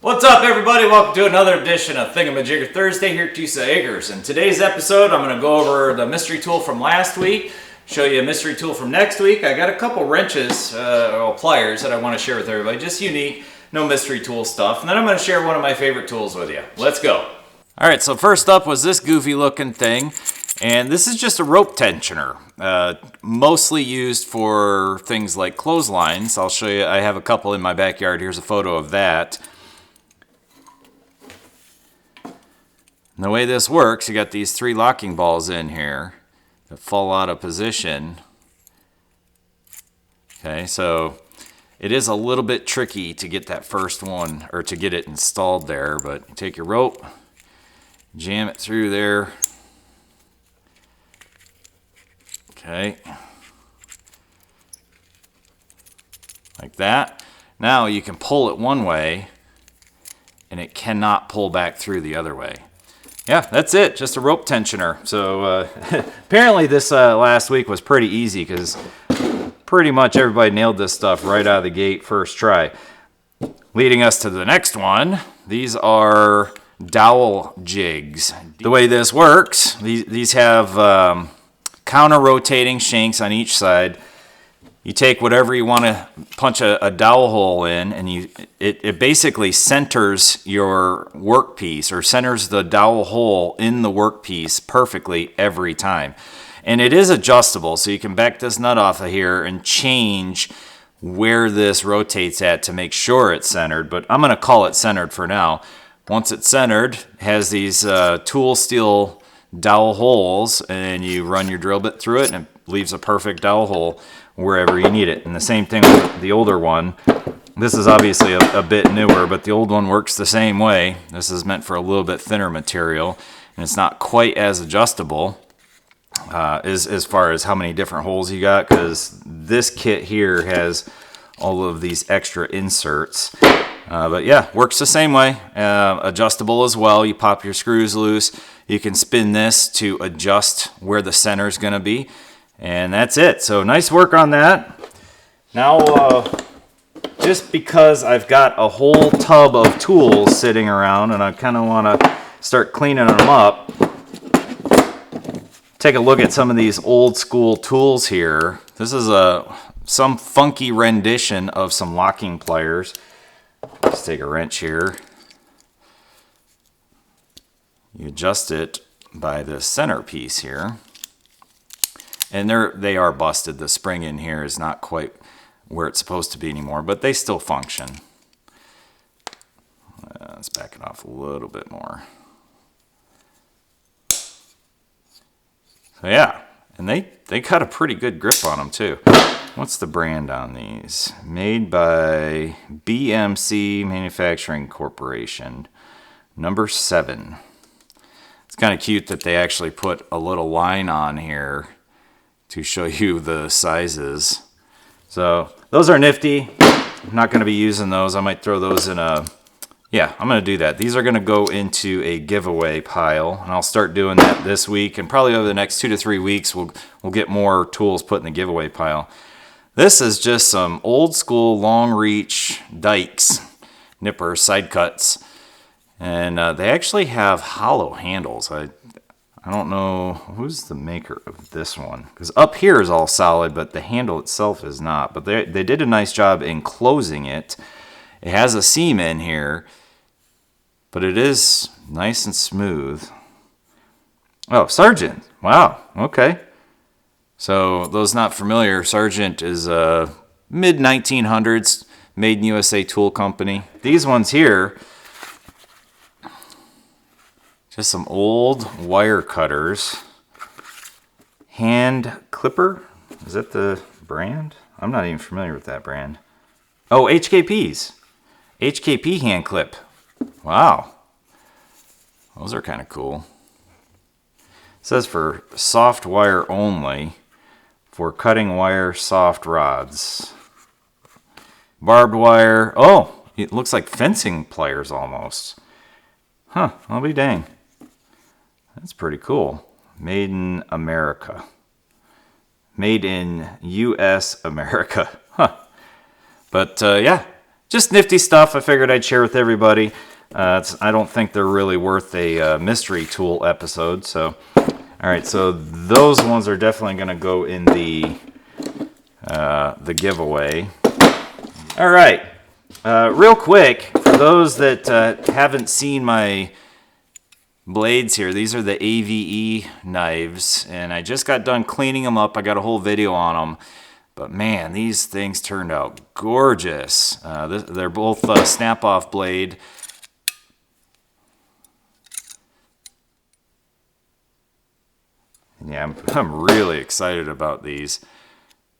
What's up, everybody? Welcome to another edition of Thingamajigger Thursday here at Tusa Acres. In today's episode, I'm going to go over the mystery tool from last week, show you a mystery tool from next week. I got a couple wrenches, or pliers that I want to share with everybody, just unique, no mystery tool stuff. And then I'm going to share one of my favorite tools with you. Let's go. All right, so first up was this goofy looking thing, and this is just a rope tensioner, mostly used for things like clotheslines. I'll show you, I have a couple in my backyard. Here's a photo of that. And the way this works, you got these three locking balls in here that fall out of position. Okay, so it is a little bit tricky to get that first one, or to get it installed there, but you take your rope, jam it through there. Okay. Like that. Now you can pull it one way, and it cannot pull back through the other way. Yeah, that's it. Just a rope tensioner. So apparently this last week was pretty easy because pretty much everybody nailed this stuff right out of the gate first try. Leading us to the next one. These are dowel jigs. The way this works, these have counter-rotating shanks on each side. You take whatever you want to punch a dowel hole in, and it basically centers your workpiece, or centers the dowel hole in the workpiece perfectly every time. And it is adjustable, so you can back this nut off of here and change where this rotates at to make sure it's centered, but I'm going to call it centered for now. Once it's centered, it has these tool steel dowel holes, and you run your drill bit through it, and it leaves a perfect dowel hole wherever you need it. And the same thing with the older one. This is obviously a bit newer, but the old one works the same way. This is meant for a little bit thinner material, and it's not quite as adjustable as far as how many different holes you got, because this kit here has all of these extra inserts. But yeah, works the same way. Adjustable as well. You pop your screws loose. You can spin this to adjust where the center is going to be. And that's it. So nice work on that. Now, just because I've got a whole tub of tools sitting around and I kind of want to start cleaning them up, take a look at some of these old school tools here. This is some funky rendition of some locking pliers. Let's take a wrench here. You adjust it by the center piece here. And they are busted. The spring in here is not quite where it's supposed to be anymore, but they still function. Let's back it off a little bit more. So yeah, and they got a pretty good grip on them too. What's the brand on these? Made by BMC Manufacturing Corporation, number 7. It's kind of cute that they actually put a little line on here to show you the sizes. So those are nifty. I'm not going to be using those. I might throw those in a... Yeah, I'm going to do that. These are going to go into a giveaway pile, and I'll start doing that this week, and probably over the next 2 to 3 weeks we'll get more tools put in the giveaway pile. This is just some old school long reach dikes, nippers, side cuts, and they actually have hollow handles. I don't know who's the maker of this one, because up here is all solid, but the handle itself is not. But they did a nice job in closing it. It has a seam in here, but it is nice and smooth. Oh, Sargent. Wow. Okay. So those not familiar, Sargent is a mid-1900s made in USA tool company. These ones here, just some old wire cutters. Hand clipper. Is that the brand? I'm not even familiar with that brand. Oh, HKPs. HKP hand clip. Wow. Those are kind of cool. It says for soft wire only, for cutting wire soft rods. Barbed wire. Oh, it looks like fencing pliers almost. Huh, I'll be dang. That's pretty cool. Made in America. Made in US America. Huh. But yeah, just nifty stuff I figured I'd share with everybody. I don't think they're really worth a mystery tool episode. So, all right, so those ones are definitely going to go in the giveaway. All right, real quick, for those that haven't seen my blades here, these are the AVE knives, and I just got done cleaning them up. I got a whole video on them. But man, these things turned out gorgeous. They're both snap-off blade. Yeah, I'm really excited about these.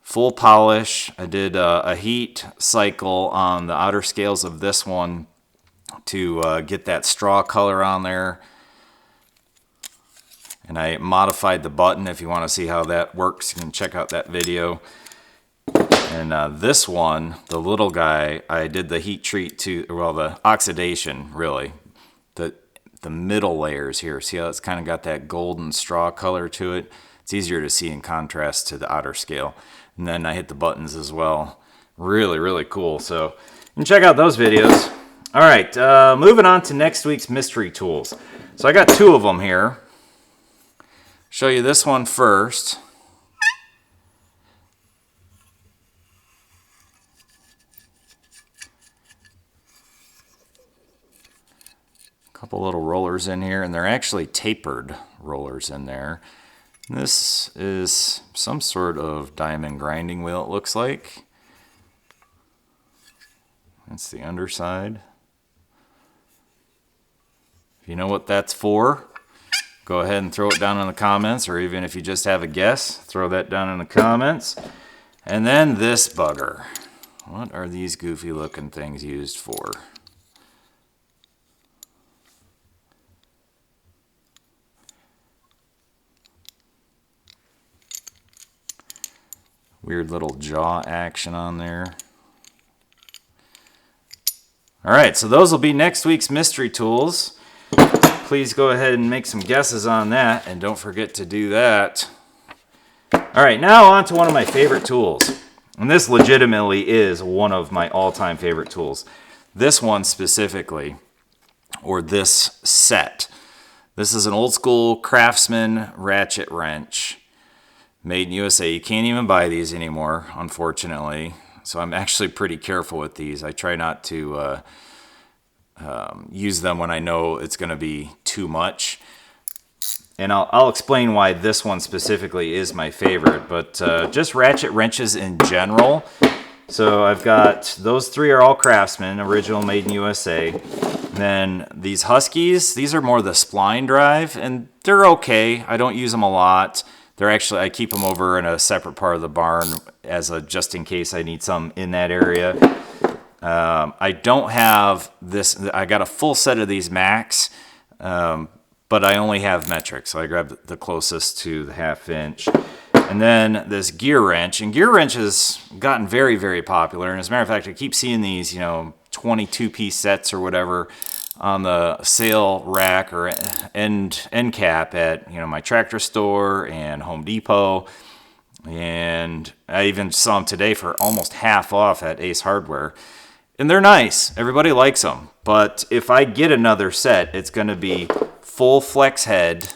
Full polish. I did a heat cycle on the outer scales of this one to get that straw color on there. And I modified the button. If you want to see how that works, you can check out that video. And this one, the little guy, I did the heat treat to, well, the oxidation, really. The middle layers here. See how it's kind of got that golden straw color to it? It's easier to see in contrast to the outer scale. And then I hit the buttons as well. Really, really cool. So you can check out those videos. All right, moving on to next week's mystery tools. So I got two of them here. Show you this one first. Couple little rollers in here, and they're actually tapered rollers in there. This is some sort of diamond grinding wheel, it looks like. That's the underside. If you know what that's for, go ahead and throw it down in the comments, or even if you just have a guess, throw that down in the comments. And then this bugger. What are these goofy looking things used for? Weird little jaw action on there. All right, so those will be next week's mystery tools. Please go ahead and make some guesses on that, and don't forget to do that. All right, now on to one of my favorite tools. And this legitimately is one of my all-time favorite tools. This one specifically, or this set. This is an old school Craftsman ratchet wrench. Made in USA. You can't even buy these anymore, unfortunately. So I'm actually pretty careful with these. I try not to use them when I know it's going to be too much. And I'll explain why this one specifically is my favorite. But just ratchet wrenches in general. So I've got, those three are all Craftsman, original, made in USA. Then these Huskies, these are more the spline drive, and they're okay. I don't use them a lot. They're actually, I keep them over in a separate part of the barn as a just in case I need some in that area. I don't have this, I got a full set of these Max, but I only have metric, so I grabbed the closest to the 1/2 inch. And then this gear wrench, and gear wrench has gotten very, very popular. And as a matter of fact, I keep seeing these, 22-piece sets or whatever on the sale rack or end cap at my tractor store and Home Depot, and I even saw them today for almost half off at Ace Hardware, and they're nice. Everybody likes them, but if I get another set, it's going to be full flex head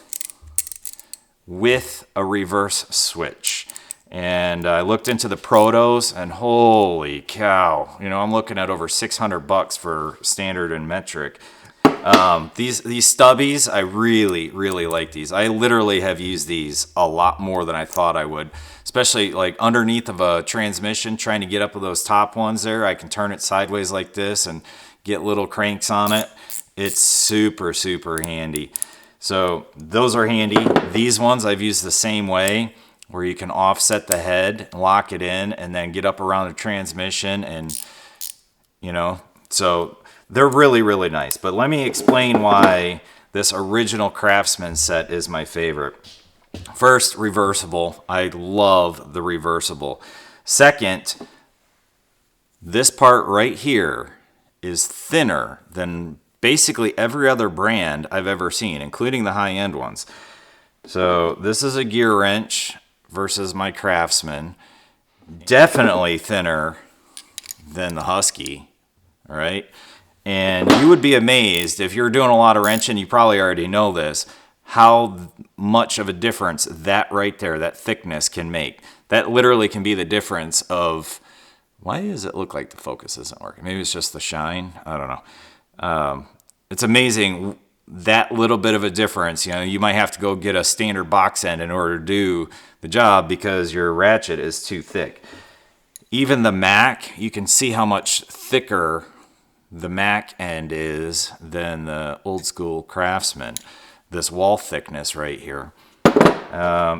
with a reverse switch. And I looked into the Protos, and holy cow, I'm looking at over $600 for standard and metric. These stubbies, I really, really like these. I literally have used these a lot more than I thought I would, especially like underneath of a transmission, trying to get up with those top ones there. I can turn it sideways like this and get little cranks on it. It's super, super handy. So those are handy. These ones I've used the same way, where you can offset the head, lock it in, and then get up around the transmission, and so they're really, really nice. But let me explain why this original Craftsman set is my favorite. First, reversible. I love the reversible. Second, this part right here is thinner than basically every other brand I've ever seen, including the high-end ones. So this is a gear wrench versus my Craftsman. Definitely thinner than the Husky. all right? And you would be amazed, if you're doing a lot of wrenching, you probably already know this, how much of a difference that right there, that thickness can make. That literally can be the difference of, why does it look like the focus isn't working? Maybe it's just the shine, I don't know. It's amazing that little bit of a difference. You know, you might have to go get a standard box end in order to do the job because your ratchet is too thick. Even the Mac, you can see how much thicker the Mac end is than the old school Craftsman. This wall thickness right here.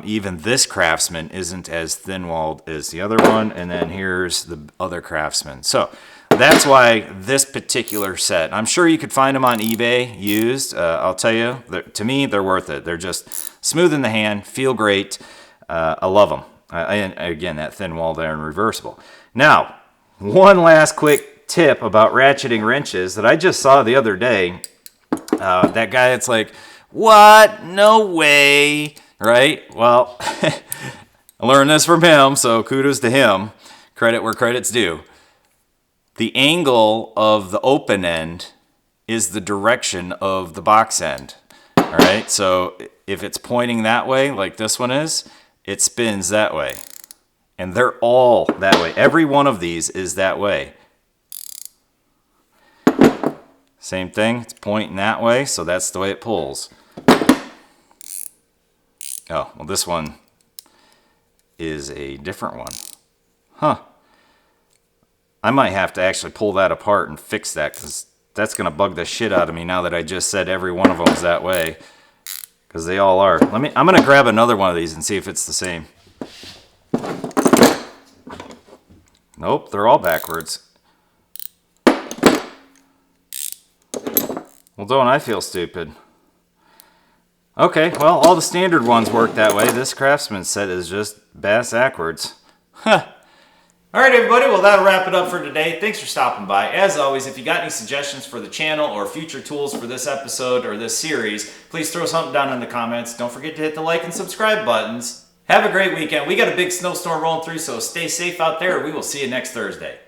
Even this Craftsman isn't as thin-walled as the other one, and then here's the other Craftsman. So that's why this particular set, I'm sure you could find them on eBay used. I'll tell you, to me, they're worth it. They're just smooth in the hand, feel great. I love them. And again, that thin wall there and reversible. Now, one last quick tip about ratcheting wrenches that I just saw the other day. That guy that's like, what? No way. Right? Well, I learned this from him, so kudos to him. Credit where credit's due. The angle of the open end is the direction of the box end. All right? So if it's pointing that way, like this one is, it spins that way. And they're all that way. Every one of these is that way. Same thing, it's pointing that way, so that's the way it pulls. Oh, well, this one is a different one. Huh. I might have to actually pull that apart and fix that, because that's going to bug the shit out of me now that I just said every one of them is that way. Because they all are. I'm going to grab another one of these and see if it's the same. Nope, they're all backwards. Well, don't I feel stupid? Okay, well, all the standard ones work that way. This Craftsman set is just bass-ackwards. Huh. All right, everybody. Well, that'll wrap it up for today. Thanks for stopping by. As always, if you got any suggestions for the channel or future tools for this episode or this series, please throw something down in the comments. Don't forget to hit the like and subscribe buttons. Have a great weekend. We got a big snowstorm rolling through, so stay safe out there. We will see you next Thursday.